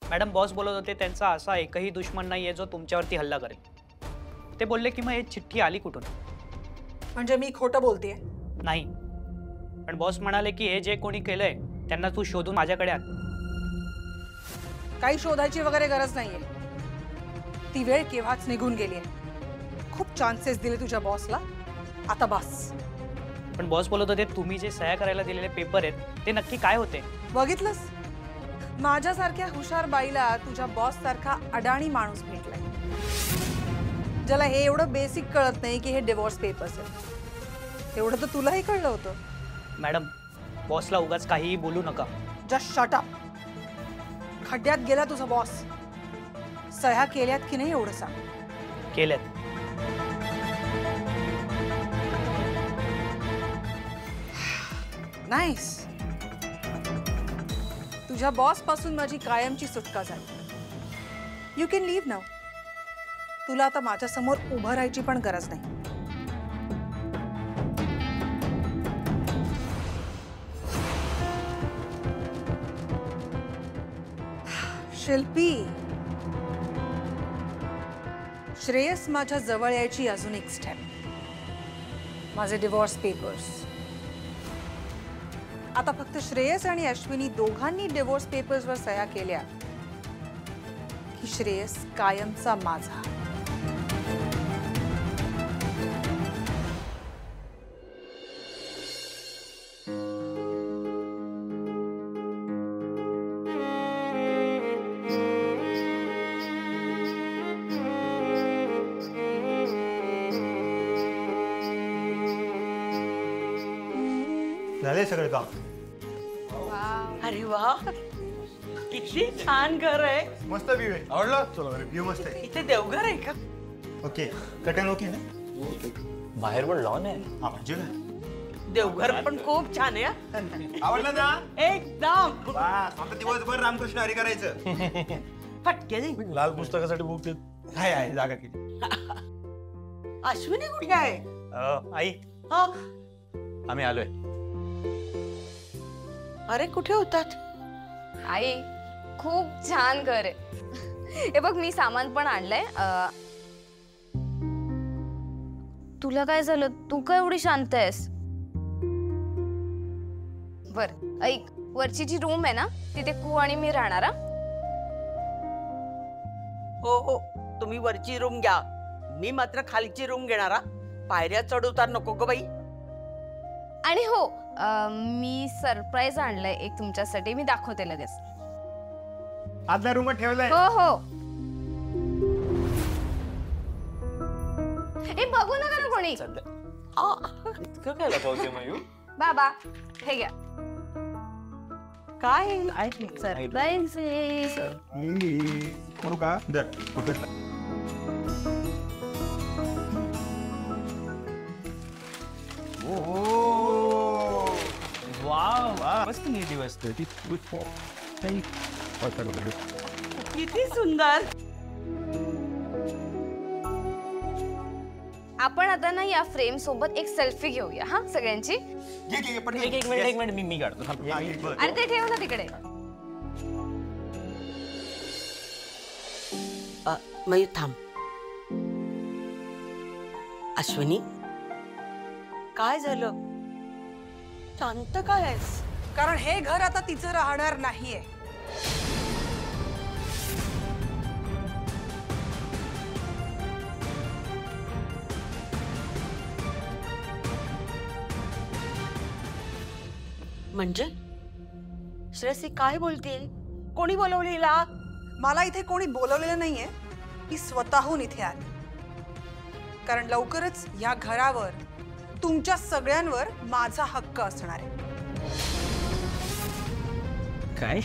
Madam boss बोलत होते त्यांचा असा एकही दुश्मन नाहीये जो तुमच्यावरती हल्ला करेल। ते बोलले की मग ही चिठ्ठी आली कुठून? म्हणजे मी खोटं बोलतेय? नाही, पण बॉस म्हणाले की हे जे कोणी केलंय त्यांना तू शोधून माझ्याकडे आण। काही शोधायची वगैरे गरज नाहीये, ती वेळ केव्हाच निघून गेलीये। खूप चान्सेस दिले तुझ्या बॉसला, आता बस। पण बॉस बोलत होते तुम्ही जे सह्या करायला दिलेले पेपर आहेत ते नक्की काय होते? बघितलंस, माझ्यासारख्या हुशार बाईला तुझ्या बॉस सारखा अडाणी माणूस भेटलाय, ज्याला हे एवढं बेसिक कळत नाही की हे डिवोर्स पेपर्स आहेत। एवढं तर तुलाही कळलं होतं। मॅडम बॉसला उगाच काहीही बोलू नका। Just shut up. खड्ड्यात गेला तुझा बॉस। सह्या केल्यात की नाही एवढं सांग। केलेत। नाईस। तुझ्या बॉस पासून माझी कायमची सुटका झाली। You can leave now. तुला आता माझ्या समोर उभं राहायची पण गरज नाही। शिल्पी, श्रेयस माझ्या जवळ यायची अजून एक स्टेप, माझे डिवोर्स पेपर्स। आता फक्त श्रेयस आणि अश्विनी दोघांनी डिवोर्स पेपर्सवर सह्या केल्या की श्रेयस कायमचा माझा। झाले सगळे काम? अरे वा, किती छान घर आहे। मस्त व्ह्यू आहे, आवडलं? चला व्ह्यू मस्त आहे। इथे देवघर आहे का? ओके, कटन ओके ना? बाहेर पण लॉन आहे। हा म्हणजे काय? देवघर पण खूप छान आहे हा. आवडलं ना? एकदम। बस आता दिवसभर रामकृष्ण हरी करायचं। फटके दे। लाल पुस्तकासाठी बुक देत आहे जागा किती? अश्विनी कुठे आहे? आई हा? आम्ही आलोय। अरे कुठे होतात? आई खूप छान घर आहे। हे बघ मी सामान पण आणलंय। तुला काय झालं? तू काय एवढी शांत आहेस? बर ऐक, वरची जी रूम आहे ना तिथे कू आणि मी राहणार। हो हो, तुम्ही वरची रूम घ्या, मी मात्र खालची रूम घेणार हा। पायऱ्या चढ उतार नको ग बाई। आणि हो मी सरप्राईज आणलंय एक तुमच्यासाठी, मी दाखवते लगेच। आतल्या रूमात ठेवलंय? हो हो। ए बघू नका ना कोणी। इतकं काय लपवते मयू? बाबा हे घ्या। काय? सरप्राईज करू का? दर कुठे? मस्त नीट दिवस किती सुंदर। आपण आता ना या फ्रेम सोबत एक सेल्फी घेऊया हा सगळ्यांची। एक मिनिट मी काढतो। अरे ते ठेव ना तिकडे। मयूर थांब। अश्विनी काय झालं? शांत काय आहेस? कारण हे घर आता तिचं राहणार नाहीये। म्हणजे श्रेयसी काय बोलते? कोणी बोलवलेला? मला इथे कोणी बोलवलेलं नाहीये, मी स्वतःहून इथे आले। कारण लवकरच या घरावर तुमच्या सगळ्यांवर माझा हक्क असणार आहे। काय?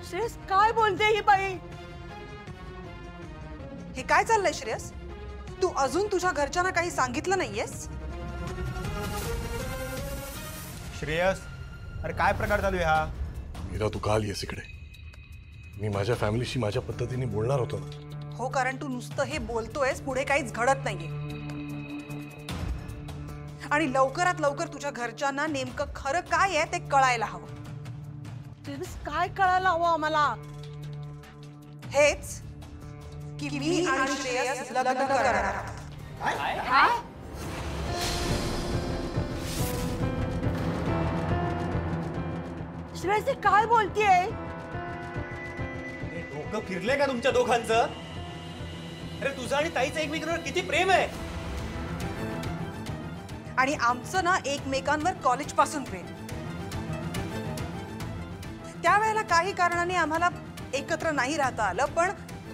श्रेयस काय बोलते ही बाई? हे काय चाललंय श्रेयस? तू अजून तुझ्या घरच्यांना काही सांगितलं नाहीयेस? श्रेयस, अरे काय प्रकार चालू आहे हा? मीरा तू काल येस इकडे, मी माझ्या फॅमिलीशी माझ्या पद्धतीने बोलणार होतो ना। हो, कारण तू नुसतं हे बोलतोयस, पुढे काहीच घडत नाहीये। आणि लवकरात लवकर तुझ्या घरच्यांना नेमकं खरं काय आहे ते कळायला हवं। काय कळायला हवं आम्हाला? हेच की मी आणि श्रेयस लग्न करणार आहोत. काय? श्रेयसी काय बोलतीये? डोकं फिरलंय का तुमच्या दोघांचं? अरे तुझं आणि ताईचं एकमेकांवर किती प्रेम आहे. आणि आमचं ना एकमेकांवर कॉलेज पासून प्रेम. त्यावेळेला काही कारणाने आम्हाला एकत्र नाही राहता आलं, पण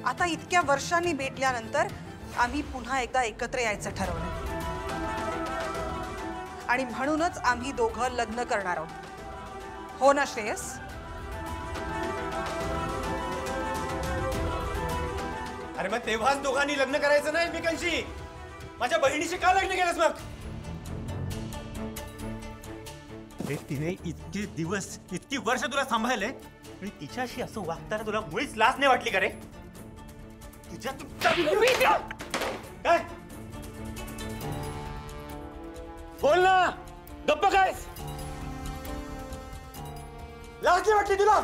आता इतक्या वर्षांनी भेटल्यानंतर आम्ही पुन्हा एकदा एकत्र यायचं ठरवलं. आणि म्हणूनच आम्ही दोघं लग्न करणार आहोत. हो ना श्रेयस? अरे मग तेव्हाच दोघांनी लग्न करायचं नाही एकमेकांशी. माझ्या बहिणीशी का लग्न केलंस मग? अरे तिने इतके दिवस इतकी वर्ष तुला सांभाळले आणि तिच्याशी असं वागताना तुला मुळीच लाज नाही वाटली का रे? तुझ्या काय बोल ना, गप्प काय? लाज नाही वाटली तुला?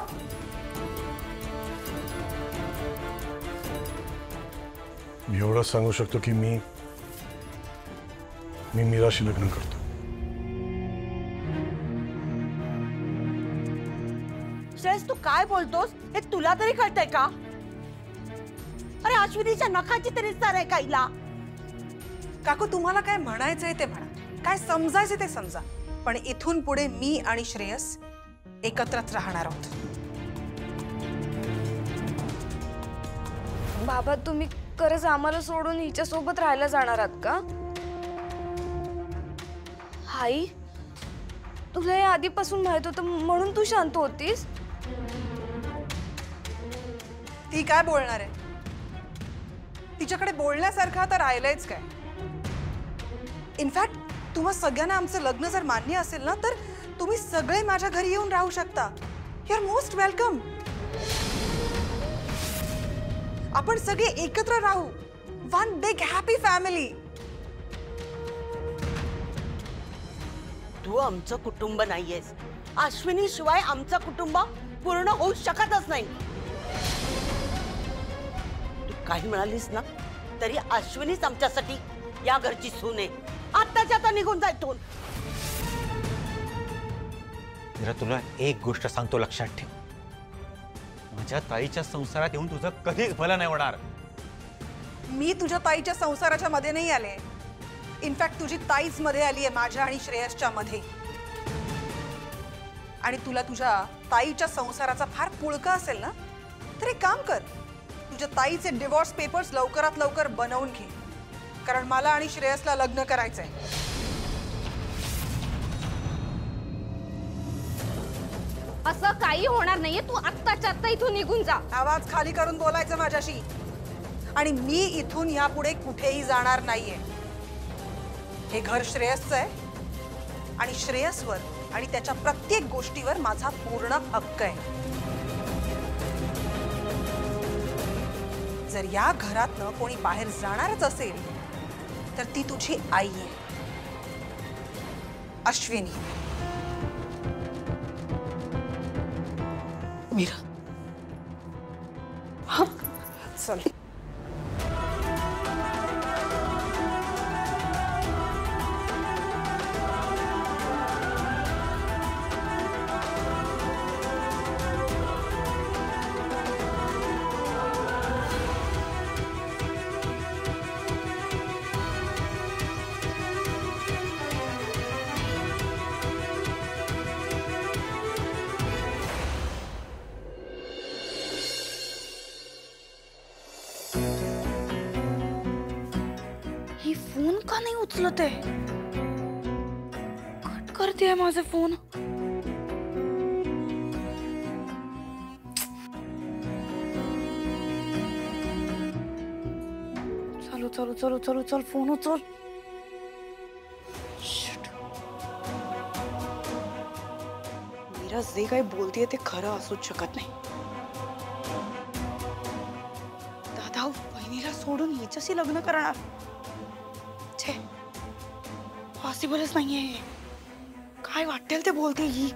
मी एवढंच सांगू शकतो की मी मीराशी लग्न करतो. श्रेयस तू काय बोलतोस हे तुला तरी कळतंय का? अरे अश्विनीच्या नखाची तरी सर आहे काहीला. काकू तुम्हाला काय म्हणायचंय ते म्हणा, काय समजायचं ते समजा, पण इथून पुढे मी आणि श्रेयस एकत्रच राहणार आहोत. बाबा तुम्ही खरंच आम्हाला सोडून हिच्या सोबत राहायला जाणार आहात का? आई तुला हे आधीपासून माहित होतं म्हणून तू शांत होतीस? ती काय बोलणार आहे? तिच्याकडे बोलण्यासारखं तर राहिलंयच काय? इनफॅक्ट तुम्हा सगळ्यांना आमचं लग्न जर मान्य असेल ना, तर तुम्ही सगळे माझ्या घरी येऊन राहू शकता. You are most welcome. आपण सगळे एकत्र राहू. One big happy family. तू आमचं कुटुंब नाहीयेस. अश्विनी शिवाय आमचं कुटुंब पूर्ण होऊ शकतच नाही. तू काही म्हणालीस ना तरी अश्विनीच आमच्यासाठी या घरची सून आहे. आत्ताच्या आता निघून जा इथून. जरा तुला एक गोष्ट सांगतो, लक्षात ठेव. माझ्या ताईच्या संसारात येऊन तुझं कधीच भलं नाही होणार. मी तुझ्या ताईच्या संसाराच्या मध्ये नाही आले. इनफॅक्ट तुझी ताईच मध्ये आली आहे माझ्या आणि श्रेयसच्या मध्ये. आणि तुला तुझ्या ताईच्या संसाराचा फार पुळका असेल ना, तर एक काम कर, तुझ्या ताईचे डिवोर्स पेपर्स लवकरात लवकर बनवून घे, कारण मला आणि श्रेयसला लग्न करायचंय. असं काही होणार नाहीये. तू आत्ताच्या आत्ता इथून निघून जा. आवाज खाली करून बोलायचं माझ्याशी. आणि मी इथून यापुढे कुठेही जाणार नाहीये. हे घर श्रेयसचं आहे आणि श्रेयसवर आणि त्याच्या प्रत्येक गोष्टीवर माझा पूर्ण हक्क आहे. जर या घरातनं कोणी बाहेर जाणारच असेल तर ती तुझी आई आहे, अश्विनी. मीरा, हा चल. ही फोन का नाही उचलत आहे? कट करते माझा फोन. चलो चलो चलो चलो चल, फोन उचल. मीरा जे काही बोलतेय ते खरं असूच शकत नाही. दादा बहिणीला सोडून हिच्याशी लग्न करणार, छे पॉसिबलच नाहीये. काय वाटेल ते बोलते ही.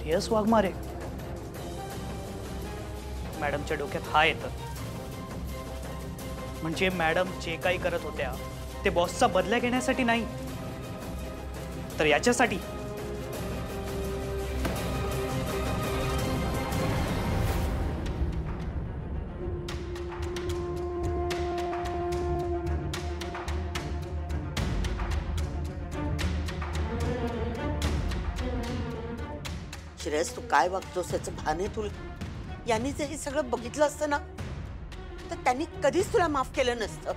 श्रेयस वाघमारे. मॅडमच्या डोक्यात हा येतं. म्हणजे मॅडम जे काही करत होत्या ते बॉसचा बदला घेण्यासाठी नाही, तर याच्यासाठी. श्रेयस, तू काय वागतोस याचं भान आहे तुला? यांनी जर हे सगळं बघितलं असतं ना, तर त्यांनी कधीच तुला माफ केलं नसतं,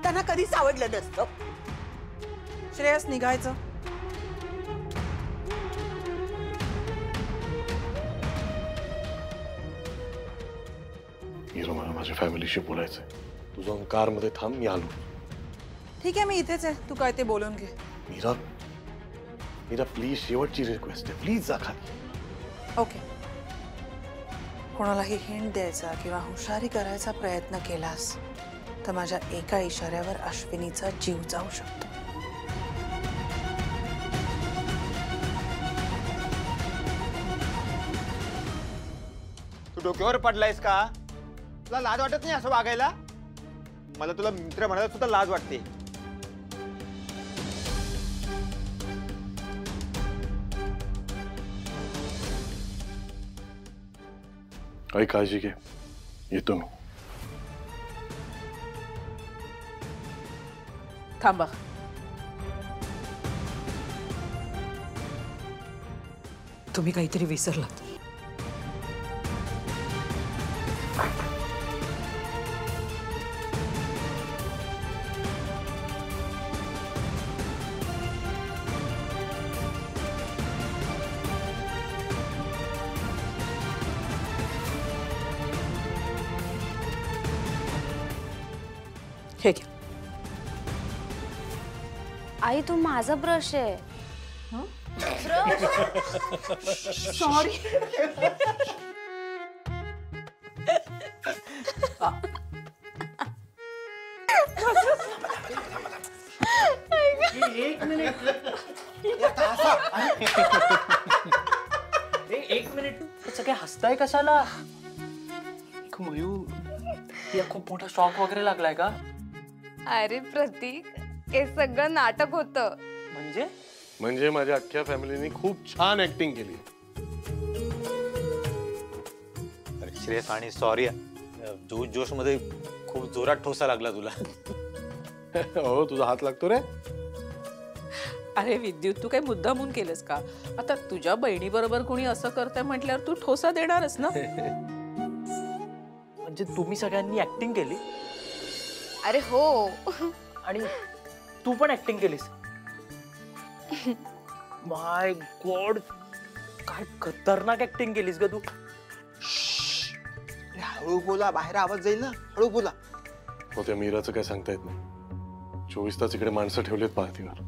त्यांना कधीच आवडलं नसतं. श्रेयस, निघायचं. मीरा, मला माझ्या फॅमिलीशी बोलायचंय. तू जाऊन कारमध्ये थांब, मी आलो. ठीक आहे, मी इथेच आहे. तू काय ते बोलून घे. मीरा, मीरा प्लीज, शेवटची रिक्वेस्ट आहे, प्लीज जा खाली. ओके. कोणालाही हिंट द्यायचा किंवा हुशारी करायचा प्रयत्न केलास तर माझ्या एका इशाऱ्यावर अश्विनीचा जीव जाऊ शकतो. तू डोक्यावर पडलायस का? तुला लाज वाटत नाही असं वागायला? मला तुला मित्र म्हणायला सुद्धा लाज वाटते. काही काळजी घे, येतो मी. थांबा. तुम्ही काहीतरी विसरलात. हे घ्या. आई, तो माझा ब्रश आहे. सॉरी. एक मिनिट. एक मिनिट, सगळे हसताय कशाला? मयूर, या खूप मोठा शॉक वगैरे लागलाय का? अरे प्रतीक, हे सगळं नाटक होतं. म्हणजे माझ्या अख्ख्या फॅमिलीने खूप छान ऍक्टिंग केली. श्रेयस, आणि सॉरी, जोश मध्ये खूप जोरात ठोसा लागला तुला. हो, तुझा हात लागतो रे. अरे विद्युत, तू काही मुद्दामून केलंस का? आता तुझ्या बहिणी बरोबर कोणी असं करतंय म्हटल्यावर तू ठोसा देणारच ना. म्हणजे तुम्ही सगळ्यांनी ऍक्टिंग केली अरे हो. आणि तू पण ऍक्टिंग केलीस? माय गॉड, काय खतरनाक ऍक्टिंग केलीस ग तू. हळू बोला, बाहेर आवाज जाईल ना. हळू बोला. हो, त्या मीराचं काय सांगता येत नाही. 24 तास इकडे माणसं ठेवलेत पाहतीवर.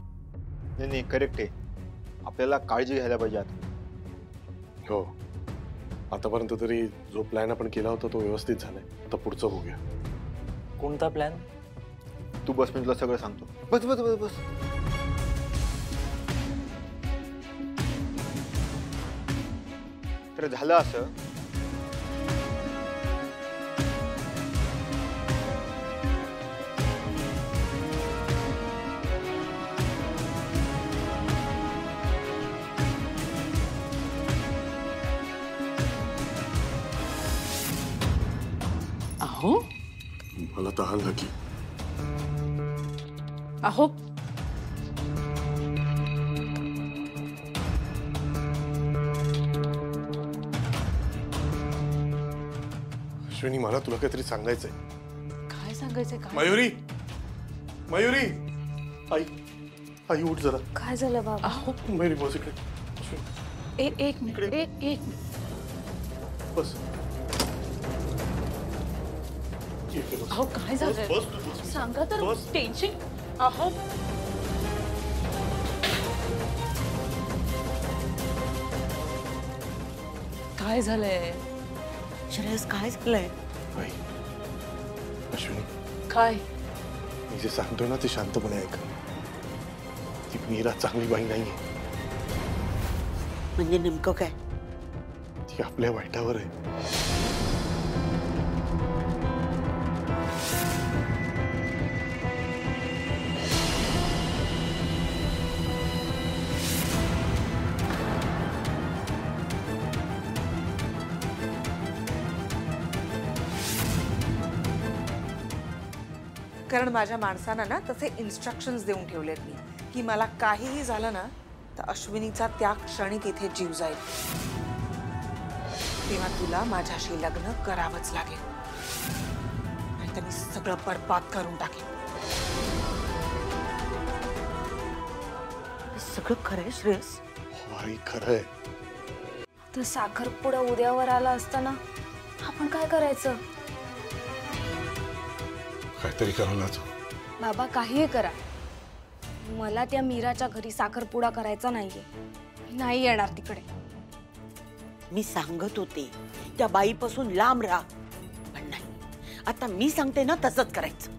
नाही, करेक्ट आहे. आपल्याला काळजी घ्यायला पाहिजे आता. हो, आतापर्यंत तरी जो प्लॅन आपण केला होता तो व्यवस्थित झालाय. आता पुढचं बघूया. कोणता प्लॅन? तू बस, मी तुला सगळं सांगतो. बस बस बस बस. तर झालं असं, अहो मला तहान लागली. अहो, अश्विनी, मला तुला काहीतरी सांगायचंय. काय सांगायचंय? काय? मयुरी, मयुरी, आई, आई उठ जरा. काय झालं बाबा? अहो, मयुरी, बस इकडे. अश्विनी, एक मिनिट, एक बस. इकडे बस. अहो, काय झालं? बस, तू बस. सांगा तर. बस. टेन्शन. अहो, काय झालंय? श्रेयस, काय झालंय? आई, अश्विनी, काय? मी जे सांगतोय ना ते शांतपणे ऐक. ती मीरा चांगली बाई नाहीये. म्हणजे नेमकं काय? ती आपल्या वाईटावर आहे. कारण माझ्या माणसांना ना तसे इन्स्ट्रक्शन्स देऊन ठेवलेत मी की मला काहीही झालं ना तर अश्विनीचा त्या क्षणी तिथे जीव जाईल. तेव्हा तुला माझ्याशी लग्न करावंच लागेल, नाहीतर मी सगळं बरबाद करून टाकेन. सगळं खरंय श्रेयस? हो आई, खरंय. तर साखरपुडा उद्यावर आला असताना आपण काय करायचं? काहीतरी करावं लागतं. बाबा काहीही करा, मला त्या मीराच्या घरी साखरपुडा करायचा नाहीये. मी नाही येणार तिकडे. मी सांगत होते त्या बाईपासून लांब राहा, पण नाही, आता मी सांगते ना तसंच करायचं.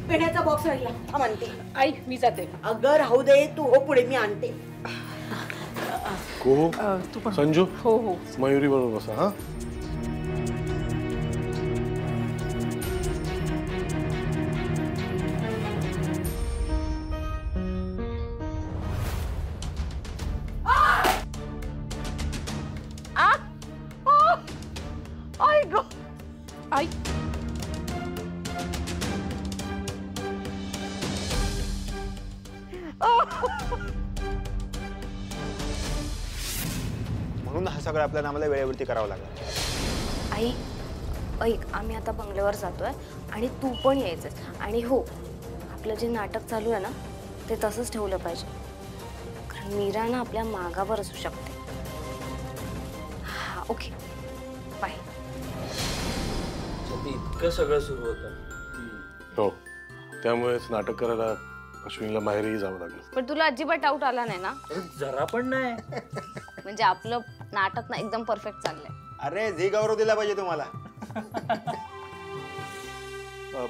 पेढ्याचा बॉक्स राहिला, हा म्हणते. आई मी जाते. अगं राहू दे, तू हो पुढे, मी आणते. को तू पण. संजू, हो हो. मयुरी बरोबर बसा. हा, आई म्हणून हा सगळं आपल्याला आम्हाला वेळेवरती करावं लागेल. आई ऐक, आम्ही आता बंगल्यावर जातोय आणि तू पण यायचंस. आणि हो, आपलं जे नाटक चालू आहे ना ते तसंच ठेवलं पाहिजे, कारण मीरा ना आपल्या मागावर असू शकते. हा ओके, बाय. इतकं सगळं सुरू होतं. हो, त्यामुळेच नाटक करायला अश्विनीला माहेरही जावं लागलं. पण तुला अजिबात डाऊट आला नाही ना? जरा पण नाही. म्हणजे आपलं नाटक ना एकदम परफेक्ट चाललंय. अरे जे गौरव दिला पाहिजे तुम्हाला.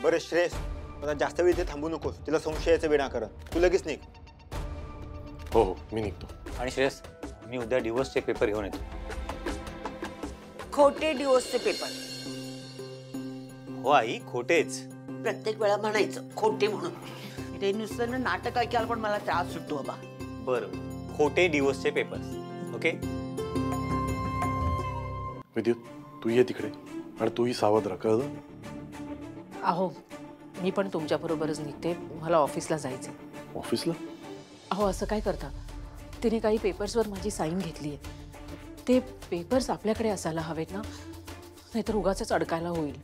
बरं श्रेयस, आता जास्त वेळ इथे थांबू नकोस. तिला संशयाचं विनाकारण. तू लगेच निघ. हो हो, मी निघतो. आणि श्रेयस, मी उद्या डिवोर्सचे पेपर घेऊन येतो. खोटे डिवोर्सचे पेपर? हो आई, खोटेच. प्रत्येक वेळा म्हणायचं खोटे म्हणून. ते नुसतं ना नाटक ऐकायला पण मला त्रास सुटतो बाबा. बरं, खोटे डिवोर्सचे पेपर्स. ओके. विद्युत, तू ये तिकडे आणि तूही सावध राहा, कळलं? अहो मी पण तुमच्या बरोबरच निघते, मला ऑफिसला जायचंय. ऑफिसला? अहो असं काय करता, तिने काही पेपर्सवर माझी साईन घेतली आहे. ते पेपर्स आपल्याकडे असायला हवेत ना, नाहीतर उगाचच अडकायला होईल.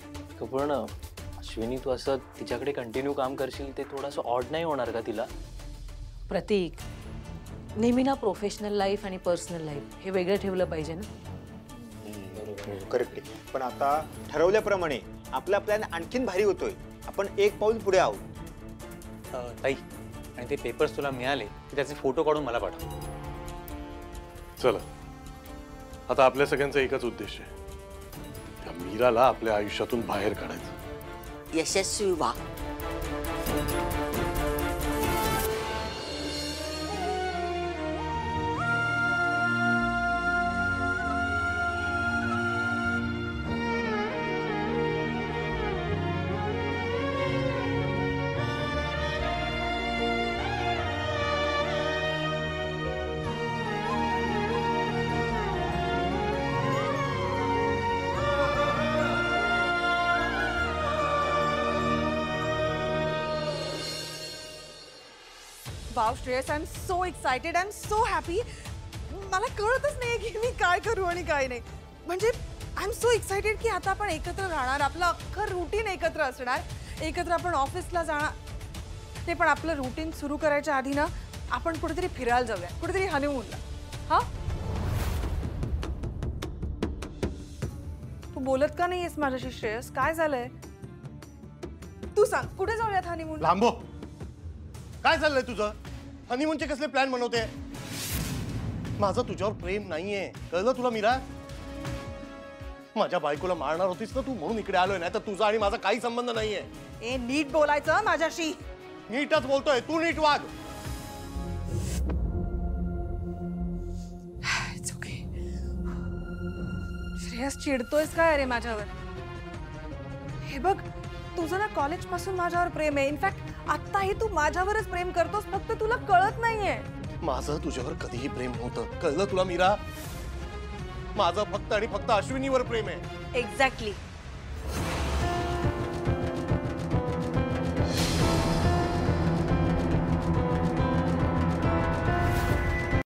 पण अश्विनी, तू असं तिच्याकडे कंटिन्यू काम करशील ते थोडंसं ऑड नाही होणार का तिला? प्रतीक, नेहमी ना प्रोफेशनल लाईफ आणि पर्सनल लाईफ हे वेगळं ठेवलं पाहिजे ना. करेक्टली. पण आता ठरवल्याप्रमाणे आपला प्लॅन आणखीन भारी होतोय. आपण एक पाऊल पुढे आहोत. ताई, आणि ते पेपर्स तुला मिळाले की त्याचे फोटो काढून मला पाठव. चला, आता आपल्या सगळ्यांचा एकच उद्देश आहे, त्या मीराला आपल्या आयुष्यातून बाहेर काढायचं. यशस्वी व्हा. Wow Shreyas, I am so excited, I am so happy. मला कळतच नाही की मी काय करू आणि काय नाही. म्हणजे आय एम सो एक्साइटेड की आता आपण एकत्र राहणार, आपलं अख्खं रुटीन एकत्र असणार, एकत्र आपण ऑफिसला जाणार. ते पण आपलं रुटीन सुरू करायच्या आधी ना आपण कुठेतरी फिरायला जाऊया, कुठेतरी हनीमूनला. हा, तू बोलत का नाहीयेस माझ्याशी श्रेयस? काय झालंय? तू सांग, कुठे जाऊयात हनीमून? लांबो, काय चाललंय तुझं? हनीमूनचे कसले प्लॅन बनवते? माझं तुझ्यावर प्रेम नाहीये, कळलं तुला मीरा? माझ्या बायकोला मारणार होतीस ना तू, म्हणून इकडे आलोय, नाही तर तुझा आणि माझा काही संबंध नाहीये. ए, नीट बोलायचं माझ्याशी. नीटच बोलतोय, तू नीट वाग. श्रेयस चिडतोयस काय अरे माझ्यावर? हे बघ, तुझं ना कॉलेज पासून माझ्यावर प्रेम आहे. इनफॅक्ट आत्ताही तू माझ्यावरच प्रेम करतोस, फक्त तुला कळत नाहीये. माझं तुझ्यावर कधीही प्रेम नव्हतं, कळलं तुला मीरा? माझं फक्त आणि फक्त अश्विनीवर प्रेम आहे. एक्झॅक्टली.